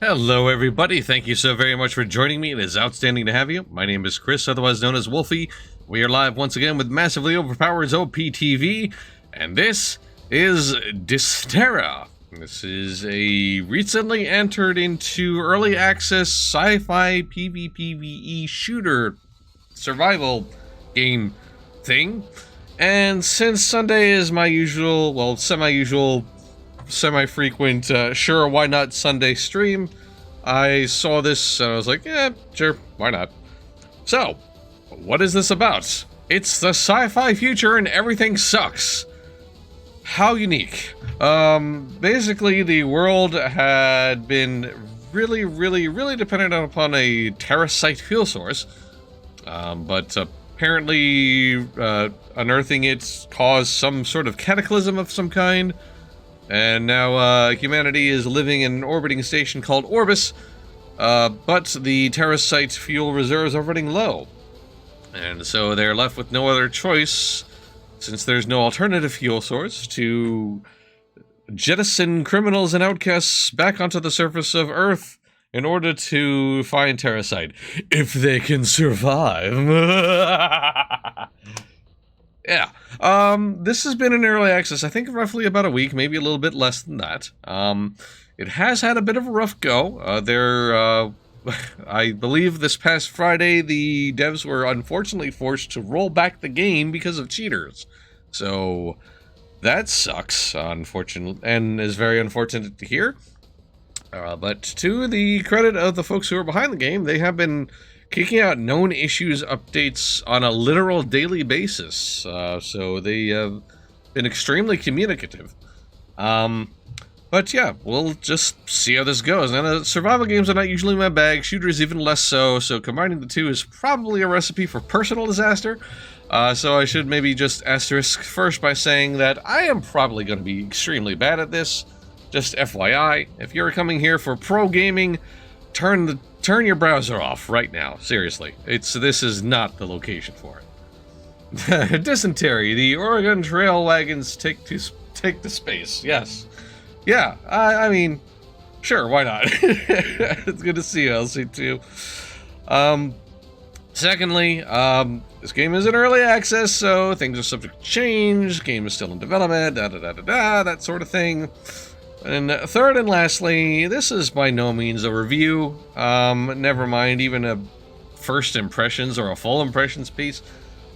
Hello, everybody. Thank you so very much for joining me. It is outstanding to have you. My name is Chris, otherwise known as Wolfie. We are live once again with Massively Overpowered OPTV, and this is Dysterra. This is a recently entered into early access sci-fi PvPvE shooter survival game thing. And since Sunday is my usual, well, semi-usual, semi-frequent, sure, why not Sunday stream, I saw this and I was like, yeah, sure, why not? So, what is this about? It's the sci-fi future and everything sucks. How unique. Basically, the world had been really dependent upon a terracite fuel source, but apparently unearthing it caused some sort of cataclysm of some kind. And now humanity is living in an orbiting station called Orbis, but the terracite fuel reserves are running low. And so they're left with no other choice, since there's no alternative fuel source, to jettison criminals and outcasts back onto the surface of Earth in order to find terracite, if they can survive. Yeah. This has been in early access, I think roughly about a week, maybe a little bit less than that. It has had a bit of a rough go. I believe this past Friday, the devs were unfortunately forced to roll back the game because of cheaters. So, that sucks, unfortunately, and is very unfortunate to hear. But to the credit of the folks who are behind the game, they have been kicking out known issues updates on a literal daily basis. So they have been extremely communicative. But yeah, we'll just see how this goes. And survival games are not usually my bag, shooters even less so, so combining the two is probably a recipe for personal disaster. So I should maybe just asterisk first by saying that I am probably going to be extremely bad at this. Just FYI, if you're coming here for pro gaming, turn your browser off right now. Seriously, this is not the location for it. Dysentery. The Oregon Trail wagons take to space. Yes, yeah. I mean, sure. Why not? It's good to see you, LC2. Secondly, this game is in early access, so things are subject to change. Game is still in development. That sort of thing. And third and lastly, this is by no means a review, never mind even a first impressions or a full impressions piece.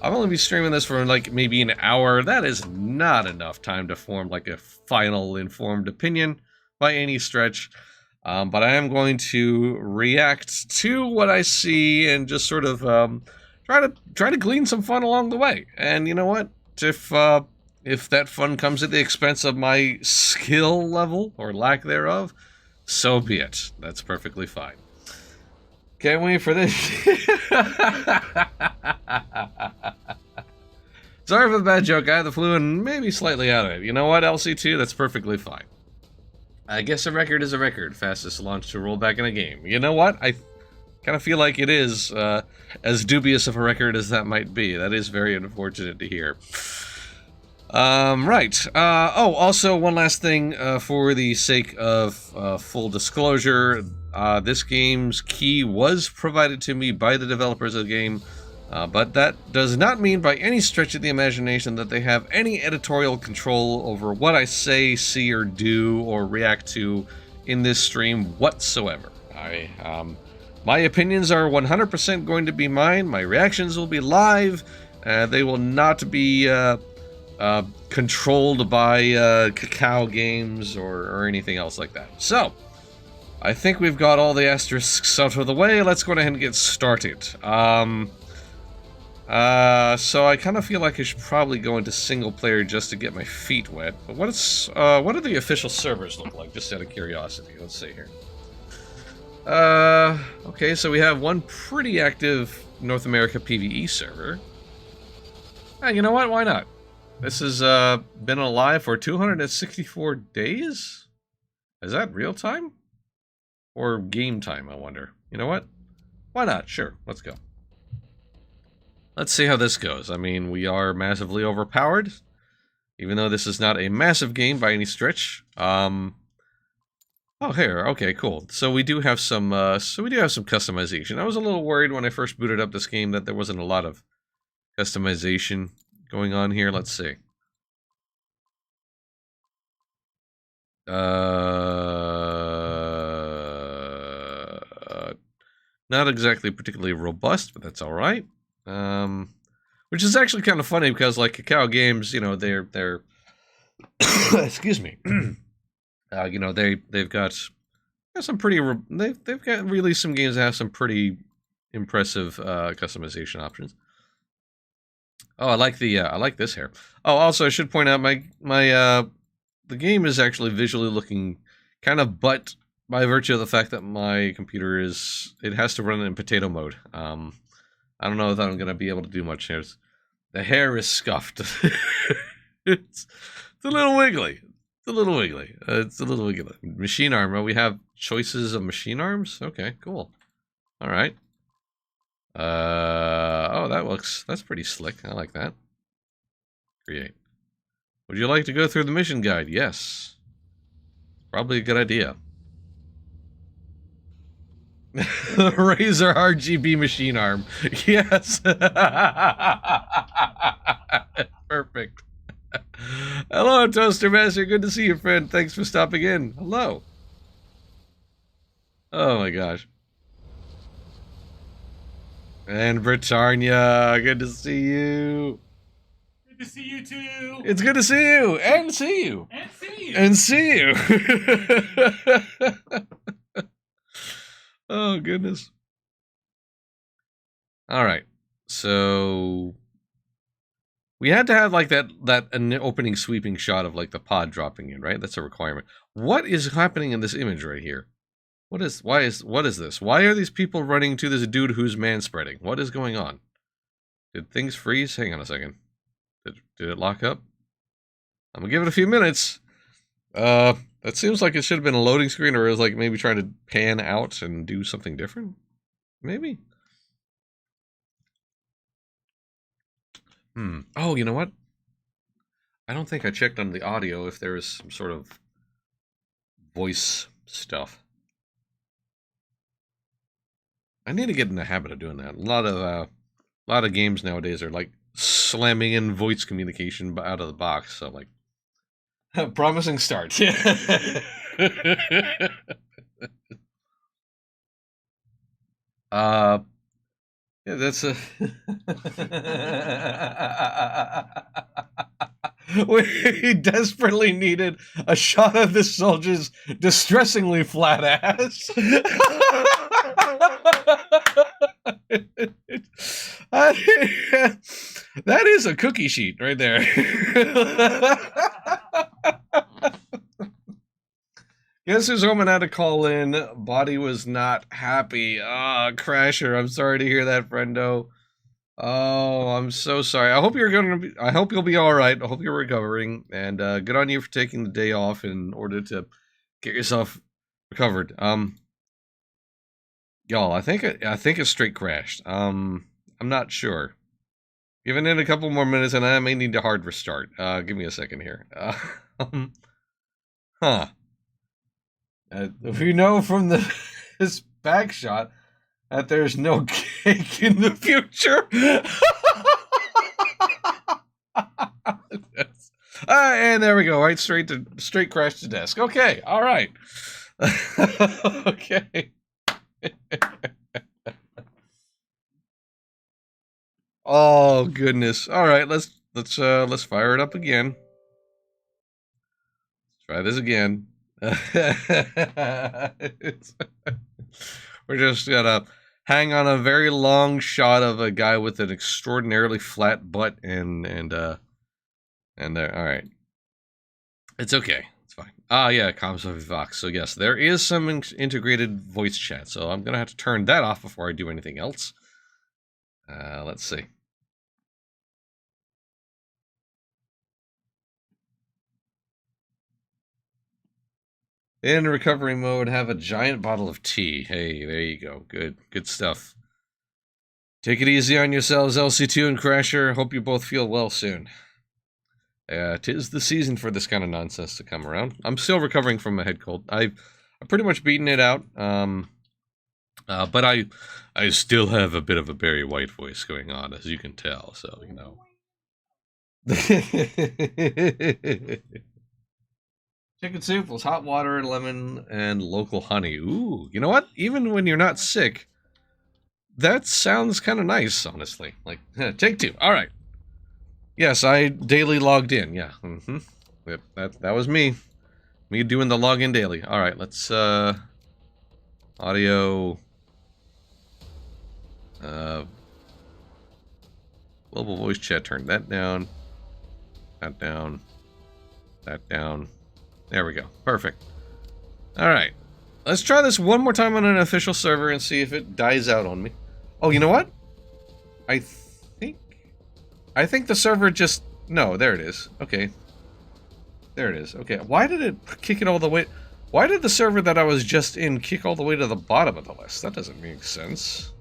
I'll only be streaming this for like maybe an hour. That is not enough time to form like a final informed opinion by any stretch. But I am going to react to what I see and just sort of try to glean some fun along the way. And you know what? If that fun comes at the expense of my skill level, or lack thereof, so be it. That's perfectly fine. Can't wait for this. Sorry for the bad joke. I had the flu and maybe slightly out of it. You know what, LC2? That's perfectly fine. I guess a record is a record. Fastest launch to roll back in a game. You know what? I kind of feel like it is as dubious of a record as that might be. That is very unfortunate to hear. Right. Also, one last thing, for the sake of full disclosure, this game's key was provided to me by the developers of the game, but that does not mean by any stretch of the imagination that they have any editorial control over what I say, see, or do, or react to in this stream whatsoever. My opinions are 100% going to be mine. My reactions will be live. They will not be controlled by Cacao Games or anything else like that. So, I think we've got all the asterisks out of the way. Let's go ahead and get started. So I kind of feel like I should probably go into single player just to get my feet wet. But what do the official servers look like, just out of curiosity? Let's see here. Okay, so we have one pretty active North America PvE server. You know what? Why not? This has been alive for 264 days? Is that real time? Or game time, I wonder. You know what? Why not? Sure, let's go. Let's see how this goes. I mean, we are massively overpowered. Even though this is not a massive game by any stretch. Oh, here. Okay, cool. So we do have some. Customization. I was a little worried when I first booted up this game that there wasn't a lot of customization going on here. Let's see. Not exactly particularly robust, but that's all right. Which is actually kind of funny because, like, Cacao Games, you know, they're excuse me, you know, they've got some pretty they've got released some games that have some pretty impressive customization options. Oh, I like this here. Oh, also I should point out the game is actually visually looking kind of butt by virtue of the fact that my computer it has to run in potato mode. I don't know if I'm gonna be able to do much here. The hair is scuffed. it's a little wiggly. It's a little wiggly. It's a little wiggly. Machine arm. We have choices of machine arms. Okay, cool. All right. Oh, that's pretty slick. I like that. Create. Would you like to go through the mission guide? Yes. Probably a good idea. Razer RGB machine arm. Yes. Perfect. Hello, Toaster Master. Good to see you, friend. Thanks for stopping in. Hello. Oh my gosh. And Britannia, good to see you. Good to see you too. It's good to see you and see you and see you and see you. Oh goodness. All right, so we had to have like an opening sweeping shot of like the pod dropping in, right? That's a requirement. What is happening in this image right here? What is this? Why are these people running to this dude who's manspreading? What is going on? Did things freeze? Hang on a second. Did it lock up? I'm gonna give it a few minutes. That seems like it should have been a loading screen, or is like maybe trying to pan out and do something different. Maybe. Oh, you know what? I don't think I checked on the audio if there is some sort of voice stuff. I need to get in the habit of doing that. A lot of games nowadays are like slamming in voice communication out of the box. So like, promising start. Yeah, that's a. We desperately needed a shot of this soldier's distressingly flat ass. That is a cookie sheet right there. Guess who's home and had to call in? Body was not happy. Ah, Crasher. I'm sorry to hear that, friendo. Oh, I'm so sorry. I hope you'll be all right. I hope you're recovering, and good on you for taking the day off in order to get yourself recovered. Y'all, I think it straight crashed. I'm not sure. Giving it a couple more minutes, and I may need to hard restart. Give me a second here. Huh. We know from this back shot that there's no cake in the future. And there we go. Right, straight crash to desk. Okay, all right. Okay. Oh goodness. All right, let's fire it up again. Let's try this again. We're just gonna hang on a very long shot of a guy with an extraordinarily flat butt and there. All right, it's okay. It's fine. Ah, yeah, comms of Vox. So yes, there is some integrated voice chat. So I'm gonna have to turn that off before I do anything else. Let's see. In recovery mode, have a giant bottle of tea. Hey, there you go. Good stuff. Take it easy on yourselves, LC2 and Crasher. Hope you both feel well soon. 'Tis the season for this kind of nonsense to come around. I'm still recovering from a head cold. I pretty much beaten it out. But I still have a bit of a Barry White voice going on, as you can tell. So you know. Chicken soup was hot water, lemon, and local honey. Ooh, you know what? Even when you're not sick, that sounds kind of nice, honestly. Like, take two. All right. Yes, I daily logged in. Yeah. Mm-hmm. Yep, that was me. Me doing the login daily. All right, let's audio. Global voice chat. Turn that down. That down. That down. There we go. Perfect. All right. Let's try this one more time on an official server and see if it dies out on me. Oh, you know what? I think the server just... No, there it is. Okay. There it is. Okay. Why did it kick it all the way... Why did the server that I was just in kick all the way to the bottom of the list? That doesn't make sense.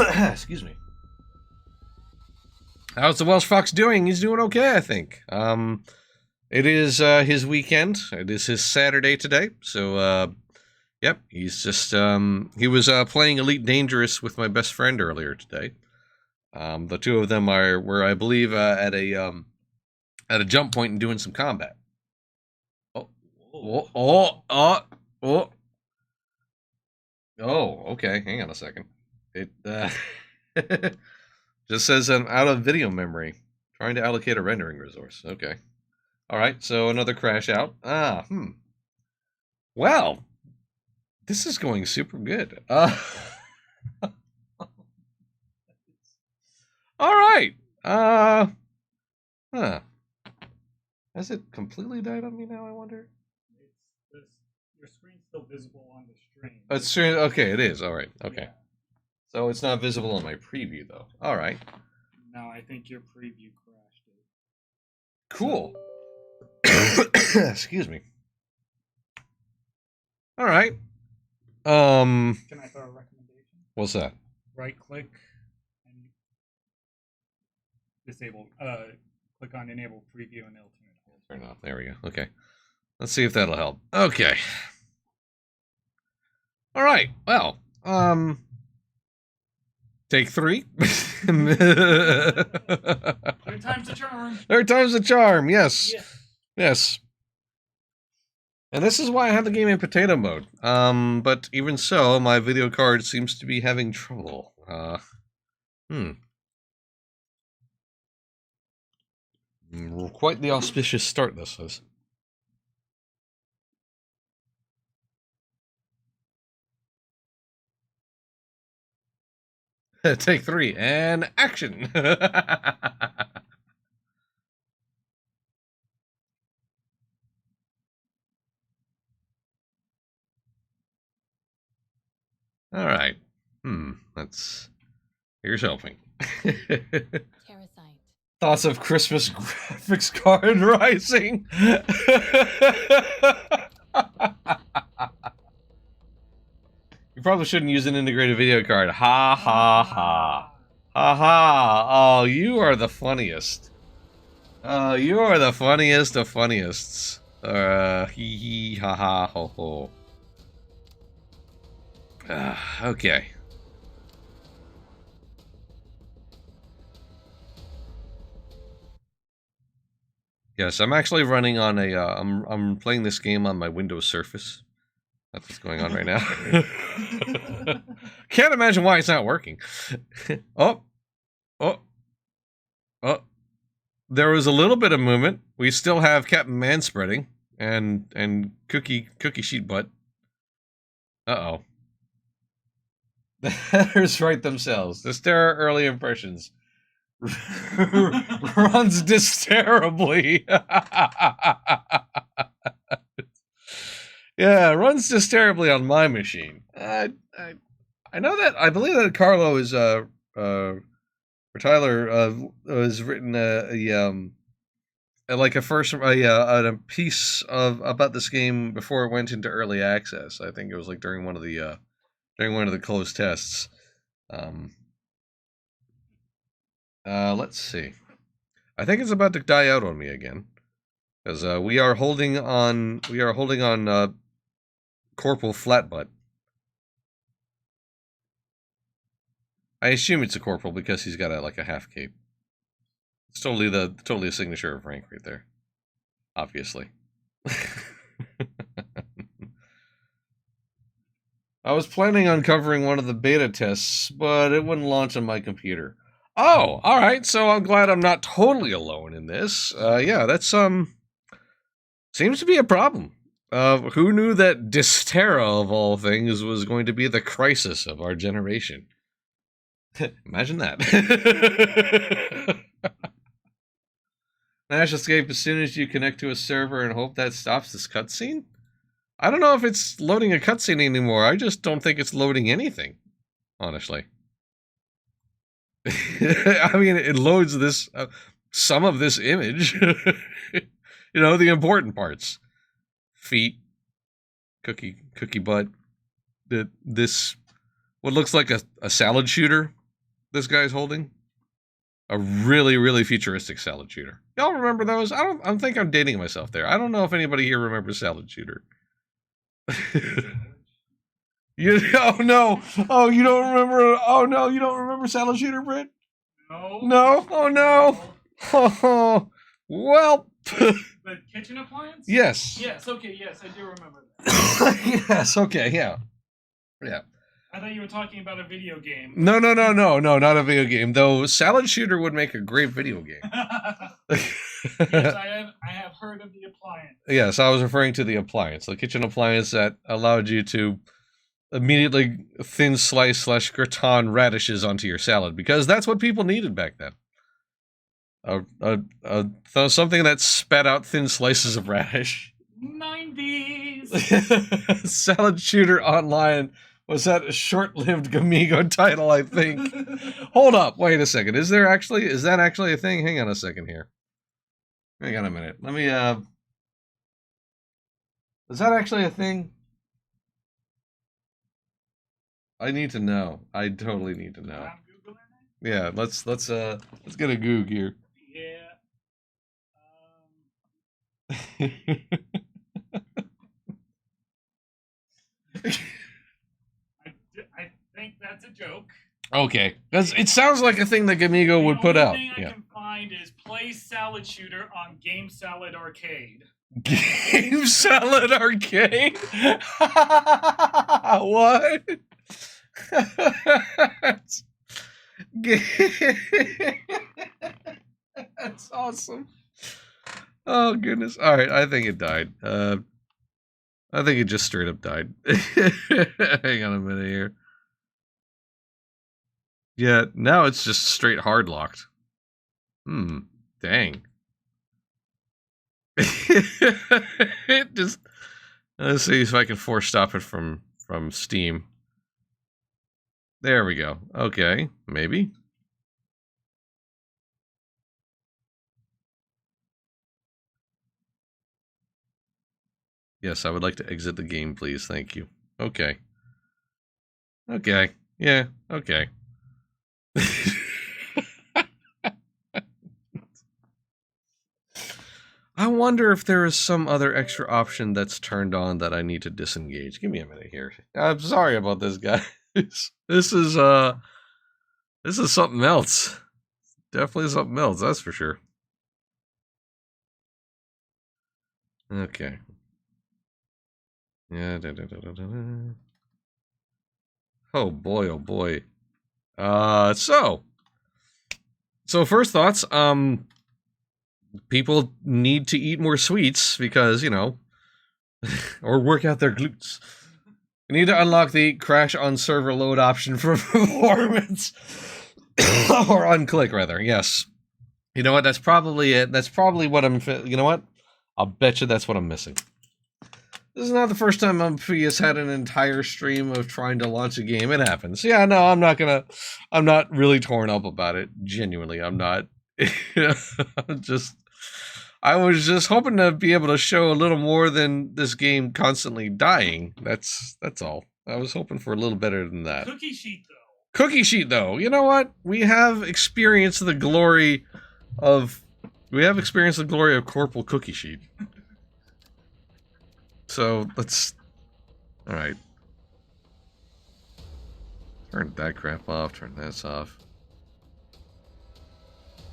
Excuse me. How's the Welsh Fox doing? He's doing okay, I think. It is his weekend. It is his Saturday today. So, yep, he's just... he was playing Elite Dangerous with my best friend earlier today. The two of them were, I believe, at a jump point and doing some combat. Oh, okay. Hang on a second. It just says I'm out of video memory. Trying to allocate a rendering resource. Okay. All right. So another crash out. Well, this is going super good. All right. Has it completely died on me now, I wonder? Your screen's still visible on the stream. It's true. Okay, it is. All right. Okay. Yeah. So it's not visible on my preview, though. All right. No, I think your preview crashed it. Cool. Excuse me. All right. Can I throw a recommendation? What's that? Right click and disable. Click on enable preview and it'll turn it on. Turn off. There we go. Okay. Let's see if that'll help. Okay. All right. Well, take three. Third time's the charm. Third time's the charm. Yes. Yeah. Yes. And this is why I have the game in potato mode. But even so, my video card seems to be having trouble. Quite the auspicious start this is. Take three and action. All right. That's... Here's hoping. Thoughts of Christmas graphics card rising. You probably shouldn't use an integrated video card. Ha ha ha. Ha ha. Oh, you are the funniest. You are the funniest of funniest. Hee hee ha ha ho ho. Okay. Yes, I'm actually running on a. I'm playing this game on my Windows Surface. That's what's going on right now. Can't imagine why it's not working. Oh. There was a little bit of movement. We still have Captain Man spreading and Cookie Sheet Butt. Uh-oh. The headers write themselves. Dysterra early impressions. Runs Dysterrably. Yeah, runs Dysterrably on my machine. I know that. I believe that Carlo is or Tyler has written like a piece about this game before it went into early access. I think it was like during one of the closed tests. Let's see. I think it's about to die out on me again, because we are holding on Corporal Flatbutt. I assume it's a corporal because he's got like a half cape. It's totally a signature of rank right there. Obviously. I was planning on covering one of the beta tests, but it wouldn't launch on my computer. Oh, all right. So I'm glad I'm not totally alone in this. Yeah, that's seems to be a problem. Who knew that Dysterra of all things was going to be the crisis of our generation? Imagine that. Mash escape as soon as you connect to a server and hope that stops this cutscene? I don't know if it's loading a cutscene anymore. I just don't think it's loading anything, honestly. I mean, it loads this, some of this image. You know, the important parts. Feet. Cookie butt. This, what looks like a salad shooter this guy's holding. A really, really futuristic salad shooter. Y'all remember those? I think I'm dating myself there. I don't know if anybody here remembers salad shooter. Oh no! Oh, you don't remember? Oh no, you don't remember salad shooter, Britt? No. No? Oh no! Oh, well. The kitchen appliance? Yes. Yes. Okay. Yes, I do remember that. Yes. Okay. Yeah. Yeah. I thought you were talking about a video game. No, not a video game. Though salad shooter would make a great video game. Yes, I have heard of the appliance. Yes, I was referring to the appliance, the kitchen appliance that allowed you to immediately thin slice / gratin radishes onto your salad, because that's what people needed back then. Something that spat out thin slices of radish. 90s. Salad Shooter Online was that a short-lived Gamigo title, I think. Hold up, wait a second. Is that actually a thing? Hang on a second here. Hang on a minute. Let me, is that actually a thing? I need to know. I totally need to know. I'm Googling it. Yeah, let's get a Goog here. Yeah. I think that's a joke. Okay, it sounds like a thing that Gamigo would put out. The only thing Yeah. I can find is play Salad Shooter on Game Salad Arcade. Game Salad Arcade? What? That's awesome. Oh goodness. All right, I think it died. I think it just straight up died. Hang on a minute here. Yeah, now it's just straight hard locked. Dang. It just, let's see if I can force stop it from Steam. There we go. Okay, maybe. Yes, I would like to exit the game, please. Thank you. Okay. Okay. Yeah, okay. I wonder if there is some other extra option that's turned on that I need to disengage. Give me a minute here. I'm sorry about this, guys. This is something else. Definitely something else, that's for sure. Okay. Yeah. Oh boy, oh boy. So first thoughts, people need to eat more sweets because, you know, or work out their glutes. You need to unlock the crash on server load option for performance. Or unclick, rather, yes. You know what, that's probably it. That's probably what you know what? I'll bet you that's what I'm missing. This is not the first time has had an entire stream of trying to launch a game. It happens. Yeah, no, I'm not really torn up about it. Genuinely, I'm not. I was just hoping to be able to show a little more than this game constantly dying. That's all. I was hoping for a little better than that. Cookie sheet, though. Cookie sheet, though. You know what? We have experienced the glory of Corporal Cookie Sheet. So let's Alright. Turn that crap off, turn this off.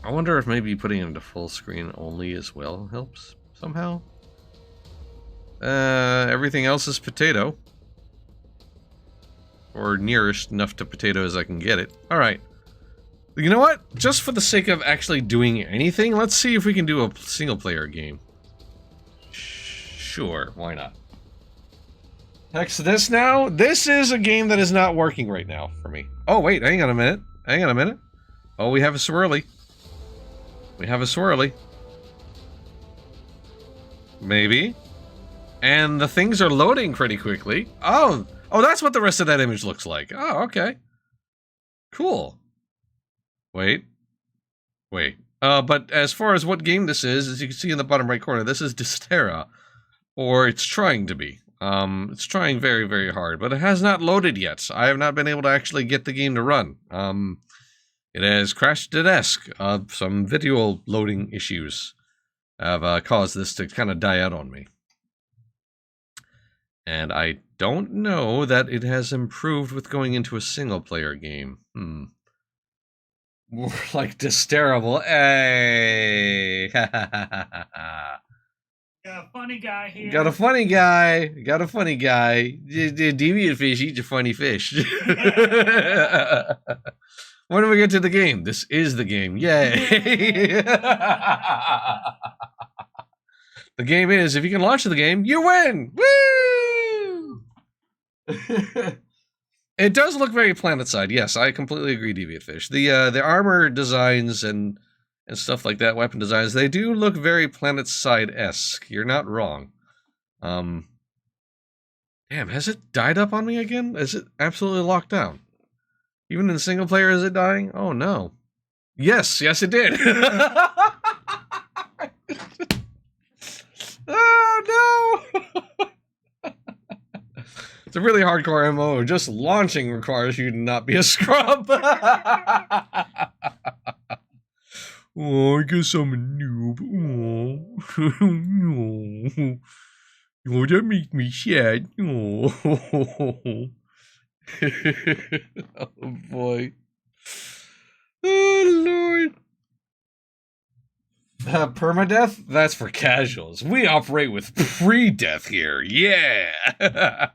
I wonder if maybe putting it into full screen only as well helps somehow. Everything else is potato. Or nearest enough to potato as I can get it. Alright. You know what? Just for the sake of actually doing anything, let's see if we can do a single player game. Sure, why not? Text this now. This is a game that is not working right now for me. Oh, wait, hang on a minute. Hang on a minute. Oh, we have a swirly. We have a swirly. Maybe. And the things are loading pretty quickly. Oh, that's what the rest of that image looks like. Oh, okay. Cool. Wait. But as far as what game this is, as you can see in the bottom right corner, this is Dysterra. Or it's trying to be. It's trying very, very hard, but it has not loaded yet. I have not been able to actually get the game to run. It has crashed at desk. Some video loading issues have caused this to kind of die out on me. And I don't know that it has improved with going into a single-player game. More like Dysterra. Hey! Got a funny guy here. Got a funny guy. Got a funny guy. Deviant fish eat your funny fish. When do we get to the game? This is the game. Yay! The game is, if you can launch the game, you win! Woo! It does look very planet-side. Yes, I completely agree, Deviant Fish. The armor designs and stuff like that, weapon designs, they do look very planet-side-esque. You're not wrong. Damn, has it died up on me again? Is it absolutely locked down? Even in single player, is it dying? Oh, no. Yes, it did. Oh, no! It's a really hardcore MMO. Just launching requires you to not be a scrub. Oh, I guess I'm a noob. Oh, oh, that makes me sad. Oh, oh boy. Oh, Lord. Permadeath? That's for casuals. We operate with pre-death here. Yeah.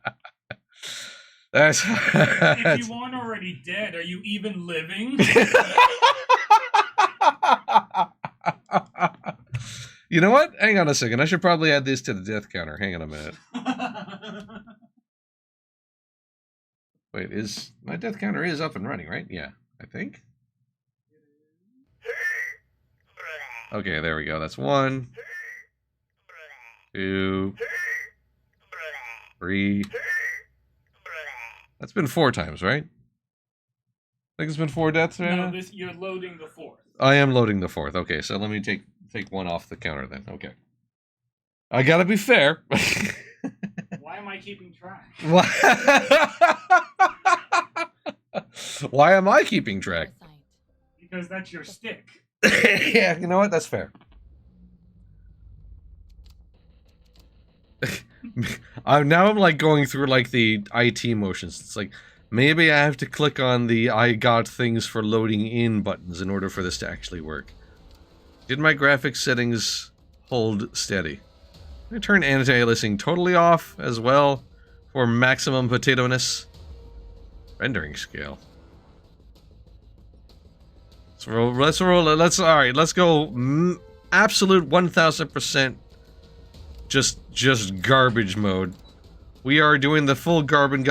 That's. If you aren't already dead, are you even living? You know what? Hang on a second. I should probably add this to the death counter. Hang on a minute. Wait, my death counter is up and running, right? Yeah, I think. Okay, there we go. That's 1, 2, 3. That's been 4 times, right? I think it's been 4 deaths right now? No, you're loading the 4th. I am loading the 4th. Okay, so let me take 1 off the counter then. Okay. I gotta be fair. Why am I keeping track? Why am I keeping track? Because that's your stick. Yeah, you know what? That's fair. I'm like going through like the IT motions. It's like maybe I have to click on the I got things for loading in buttons in order for this to actually work. Did my graphics settings hold steady? I turn anti-aliasing totally off as well for maximum potato-ness. Rendering scale. Let's roll it. Alright, let's go absolute 1000% just garbage mode. We are doing the full garbage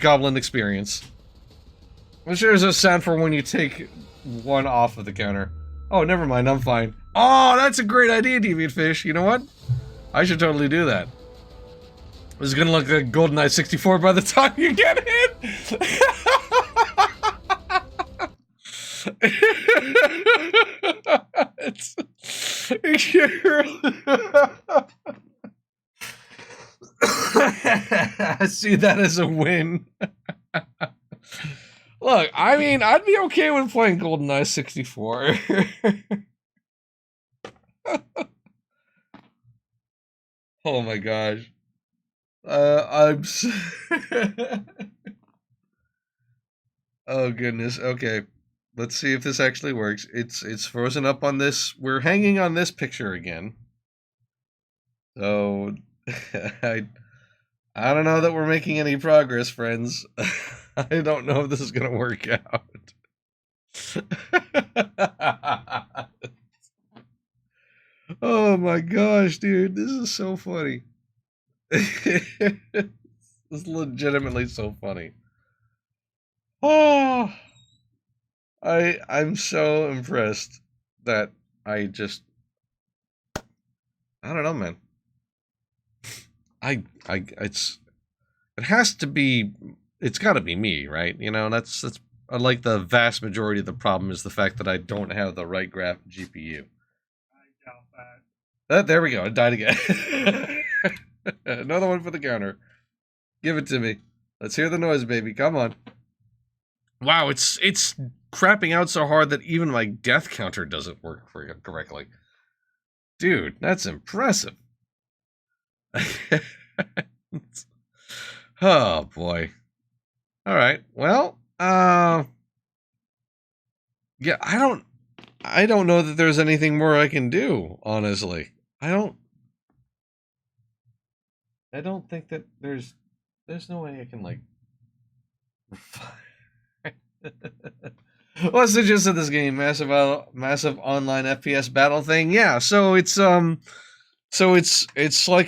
goblin experience. Which is a sound for when you take 1 off of the counter. Oh, never mind, I'm fine. Oh, that's a great idea, Deviant Fish. You know what? I should totally do that. This is gonna look like GoldenEye 64 by the time you get it. See that as a win. Look, I mean, I'd be okay with playing GoldenEye 64. Oh my gosh. I'm. Oh goodness. Okay. Let's see if this actually works. It's frozen up on this. We're hanging on this picture again. So I I don't know that we're making any progress, friends. I don't know if this is gonna work out. Oh my gosh, dude, this is so funny. This is legitimately so funny. Oh, I'm so impressed that I just I don't know, man. It has to be it's got to be me, right? You know, that's like the vast majority of the problem is the fact that I don't have the right graph GPU. I doubt that. There we go. It died again. Another one for the counter. Give it to me. Let's hear the noise, baby. Come on. Wow, it's crapping out so hard that even my death counter doesn't work correctly. Dude, that's impressive. Oh boy. All right. Well, yeah, I don't know that there's anything more I can do, honestly. I don't think that there's no way I can like what's the gist of this game? Massive online FPS battle thing? Yeah, so it's like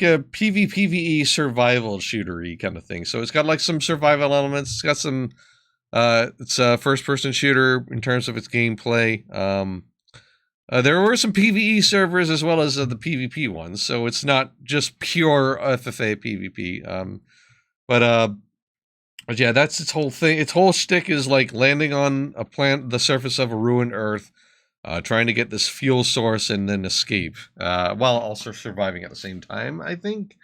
a PvPvE survival shootery kind of thing. So it's got like some survival elements. It's got some it's a first person shooter in terms of its gameplay. There were some PvE servers as well as the PvP ones, so it's not just pure FFA PvP. But yeah, that's its whole thing. Its whole shtick is like landing on the surface of a ruined Earth, trying to get this fuel source and then escape, while also surviving at the same time. I think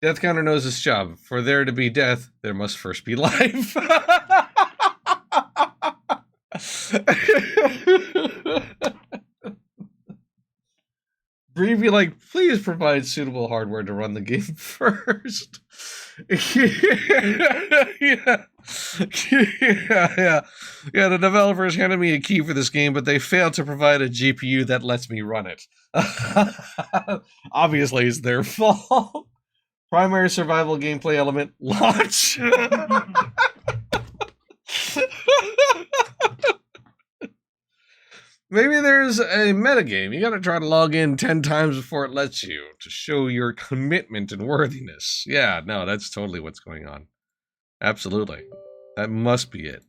Death Counter knows its job. For there to be death, there must first be life. Bree be like, please provide suitable hardware to run the game first. Yeah. Yeah, the developers handed me a key for this game, but they failed to provide a GPU that lets me run it. Obviously, it's their fault. Primary survival gameplay element, launch. Maybe there's a metagame. You gotta try to log in 10 times before it lets you to show your commitment and worthiness. Yeah, no, that's totally what's going on. Absolutely. That must be it.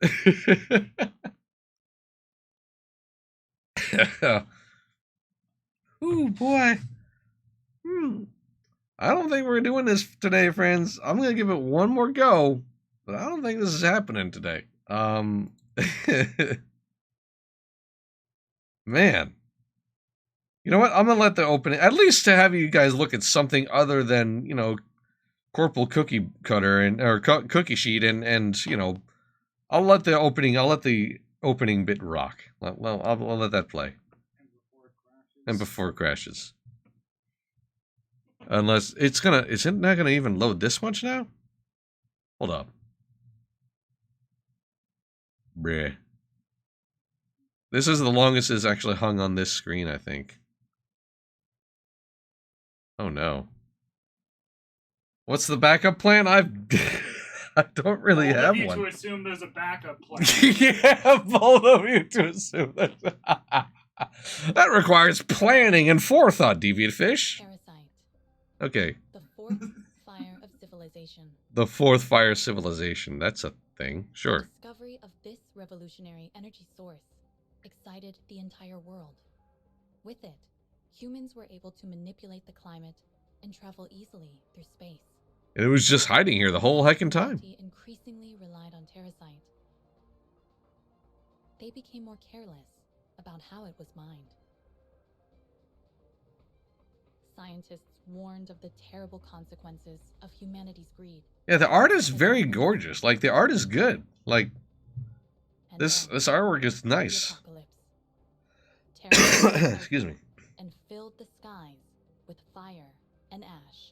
Ooh, boy. I don't think we're doing this today, friends. I'm gonna give it one more go, but I don't think this is happening today. Man. You know what? I'm gonna let the opening, at least to have you guys look at something other than, you know, Corporal Cookie Cutter or Cookie Sheet, and you know, I'll let the opening bit rock. Well, I'll let that play. And before it crashes. Unless is it not gonna even load this much now? Hold up. Bruh. This is the longest it's actually hung on this screen, I think. Oh no. What's the backup plan? I don't really have one. To assume there's a backup plan. Yeah, bold of you to assume that. That requires planning and forethought, deviant fish. Parasite. Okay. The fourth fire of civilization. The fourth fire civilization. That's a thing. Sure. The discovery of this revolutionary energy source excited the entire world. With it, humans were able to manipulate the climate and travel easily through space. And it was just hiding here the whole heckin' time. Increasingly relied on Terrasite. They became more careless about how it was mined. Scientists warned of the terrible consequences of humanity's greed. Yeah, the art is very gorgeous. Like, the art is good. Like, this artwork is nice. Excuse me. And filled the skies with fire and ash.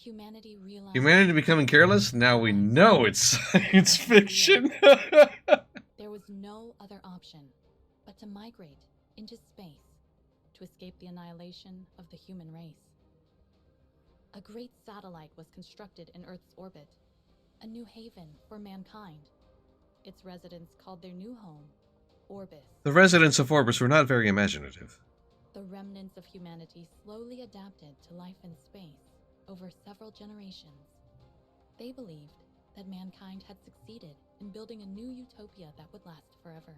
humanity realized Humanity becoming careless? Now we know it's science fiction. there was no other option but to migrate into space to escape the annihilation of the human race. A great satellite was constructed in Earth's orbit, a new haven for mankind. Its residents called their new home Orbis. The residents of Orbis were not very imaginative. The remnants of humanity slowly adapted to life in space over several generations. They believed that mankind had succeeded in building a new utopia that would last forever.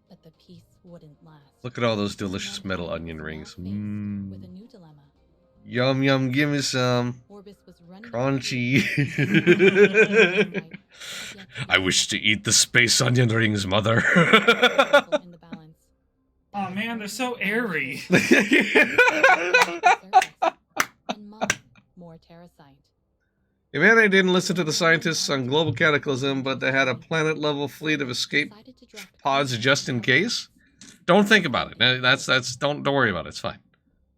But the peace wouldn't last. Look at all those delicious metal onion rings. With a new dilemma. Yum yum, give me some. Orbis was running Crunchy. I wish to eat the space onion rings, mother. in the balance. Oh man, they're so airy. And mine, more terracite. Humanity didn't listen to the scientists on global cataclysm, but they had a planet-level fleet of escape pods just in case. Don't think about it. Don't worry about it. It's fine.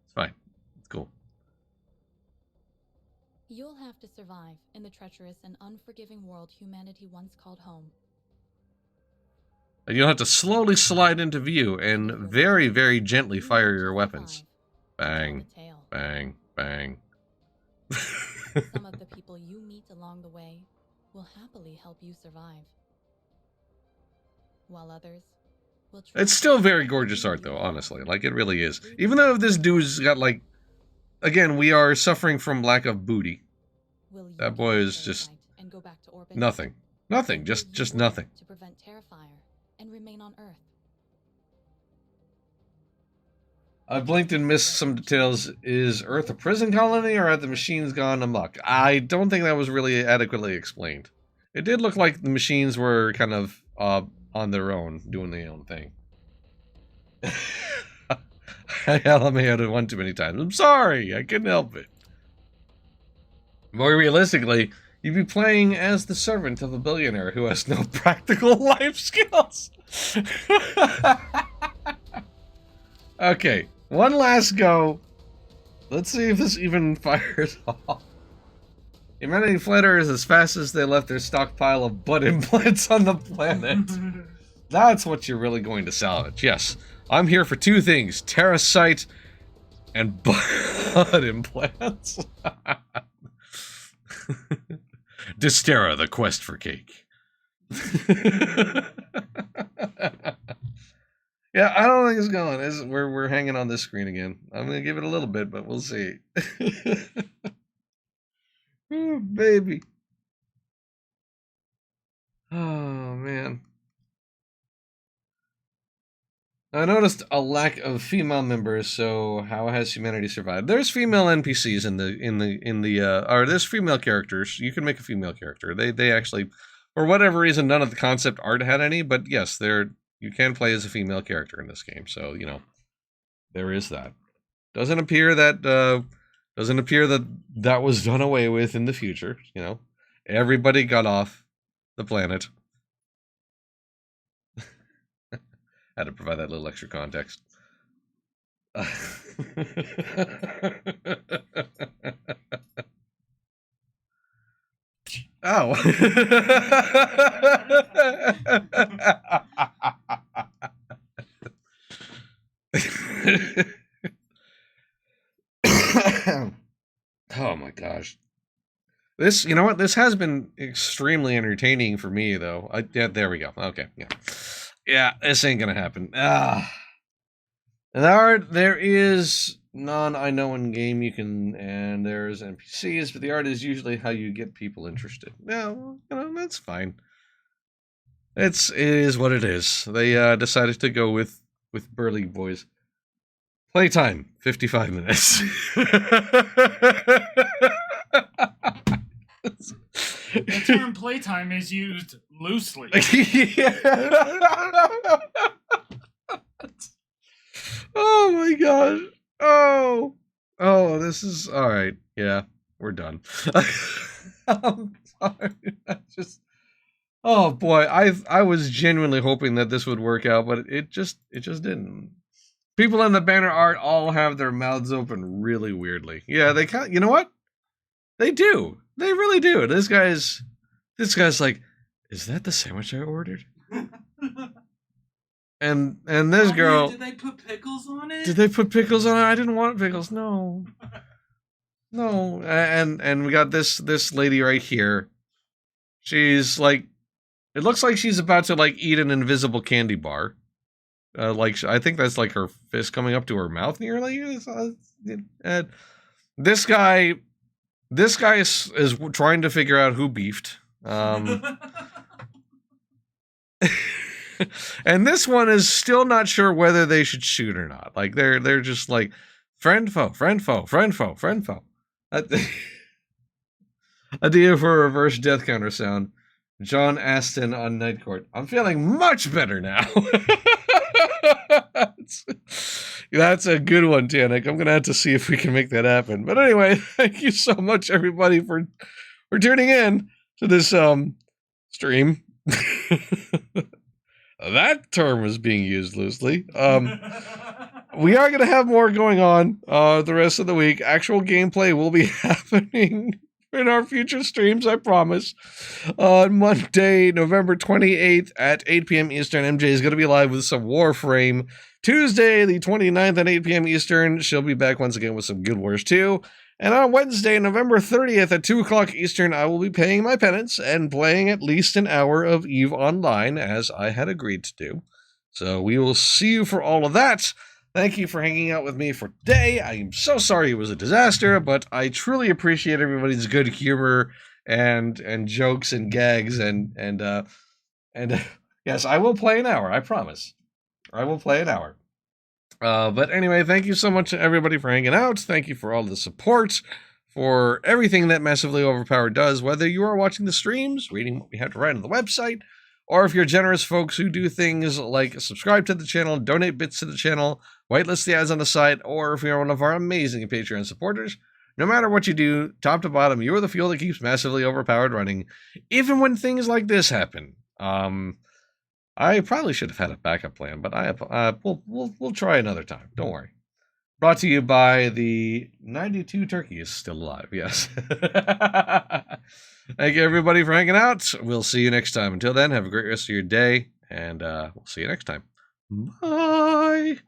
It's fine. It's cool. You'll have to survive in the treacherous and unforgiving world humanity once called home. And you'll have to slowly slide into view and very, very gently fire your weapons. Bang, bang, bang. Some of the people you meet along the way will happily help you survive, while others will try. It's still very gorgeous art, though, honestly. Like, it really is. Even though this dude's got, like... Again, we are suffering from lack of booty. That boy is just... nothing. Nothing. Just nothing. To prevent Terrifier and remain on Earth. I blinked and missed some details. Is Earth a prison colony, or have the machines gone amok? I don't think that was really adequately explained. It did look like the machines were kind of on their own, doing their own thing. I LMA'd it one too many times. I'm sorry, I couldn't help it. More realistically, you'd be playing as the servant of a billionaire who has no practical life skills. Okay, one last go. Let's see if this even fires off. Humanity fled Earth as fast as they left their stockpile of butt implants on the planet. That's what you're really going to salvage. Yes, I'm here for two things: terracite and butt implants. Dysterra, the quest for cake. Yeah, I don't think it's going. We're hanging on this screen again. I'm gonna give it a little bit, but we'll see. Ooh, baby. Oh man. I noticed a lack of female members, so how has humanity survived? There's female NPCs or there's female characters. You can make a female character. They actually, for whatever reason, none of the concept art had any, but yes, you can play as a female character in this game, so, you know, there is that. Doesn't appear that that was done away with in the future, you know. Everybody got off the planet. Had to provide that little extra context. Oh. Oh my gosh. This, you know what? This has been extremely entertaining for me, though. Yeah, there we go. Okay, yeah. Yeah, this ain't gonna happen. There is I know in game you can, and there's NPCs, but the art is usually how you get people interested. Yeah, well, you know, that's fine. It is what it is. They decided to go with burly boys. Playtime, 55 minutes. The term playtime is used loosely. Oh my gosh. Oh, this is alright. Yeah, we're done. I'm sorry. Oh boy, I was genuinely hoping that this would work out, but it just didn't. People in the banner art all have their mouths open really weirdly. Yeah, they kind. You know what? They do. They really do. This guy's like, is that the sandwich I ordered? And this girl. Did they put pickles on it? Did they put pickles on it? I didn't want pickles. No. No. And we got this lady right here. She's like, it looks like she's about to like eat an invisible candy bar. Like I think that's like her fist coming up to her mouth nearly. And this guy is trying to figure out who beefed. And this one is still not sure whether they should shoot or not. Like they're just like friend foe, friend foe, friend foe, friend foe. Idea for a reverse death counter sound. John Aston on Night Court. I'm feeling much better now. That's a good one, Tanik. I'm gonna have to see if we can make that happen. But anyway, thank you so much, everybody, for tuning in to this stream. That term is being used loosely. We are gonna have more going on the rest of the week. Actual gameplay will be happening in our future streams, I promise. On Monday, November 28th at 8 p.m. Eastern, MJ is going to be live with some Warframe. Tuesday, the 29th at 8 p.m. Eastern, she'll be back once again with some Guild Wars 2. And on Wednesday, November 30th at 2 o'clock Eastern, I will be paying my penance and playing at least an hour of EVE Online, as I had agreed to do. So we will see you for all of that. Thank you for hanging out with me for today. I am so sorry it was a disaster, but I truly appreciate everybody's good humor and jokes and gags and yes, I will play an hour. I promise. I will play an hour. But anyway, thank you so much to everybody for hanging out. Thank you for all the support, for everything that Massively Overpowered does, whether you are watching the streams, reading what we have to write on the website, or if you're generous folks who do things like subscribe to the channel, donate bits to the channel, whitelist the ads on the site, or if you're one of our amazing Patreon supporters. No matter what you do, top to bottom, you are the fuel that keeps Massively Overpowered running, even when things like this happen. I probably should have had a backup plan, but we'll try another time. Don't worry. Brought to you by the 92 turkey is still alive. Yes. Thank you everybody for hanging out. We'll see you next time. Until then, have a great rest of your day, and we'll see you next time. Bye.